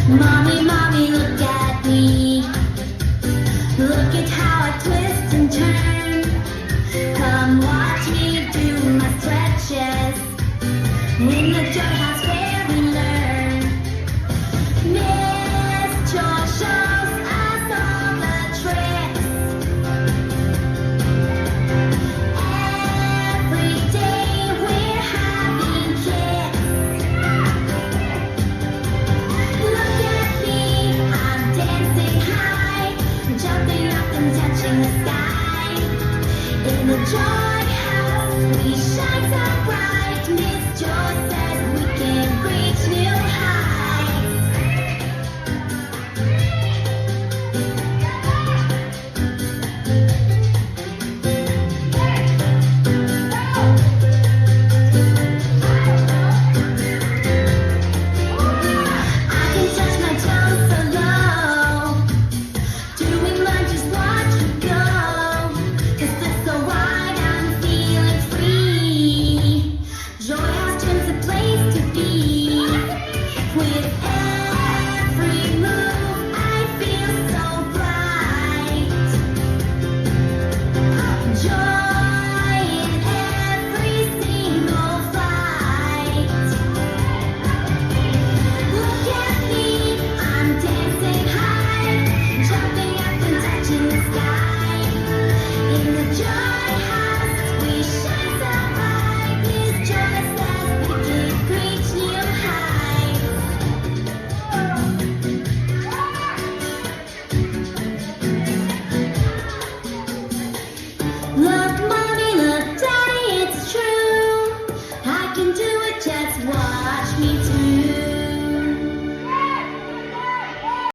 Mommy, mommy, look at me. Look at how I twist and turn. Come watch me do my stretches in the Joy House where we learn. Miss Joy shows us all the tricks. Every day we're having kicks. Look at me, I'm dancing high, jumping up and touching the sky. In the Joy House, we shine so bright. Miss Joy says we can reach new heights. I can touch my toes so low. Doing lunges, watch me go. 'Cause it's so wide, I'm feeling free. Joy House Gym's a place to be. With every move, I feel so bright. Joy in every single fight. Look at me, I'm dancing high, jumping up and touching the sky. In the Joy House, we shine so bright. Miss Joy says we can reach new heights. Look, mommy, look, daddy, it's true. I can do it, just watch me too.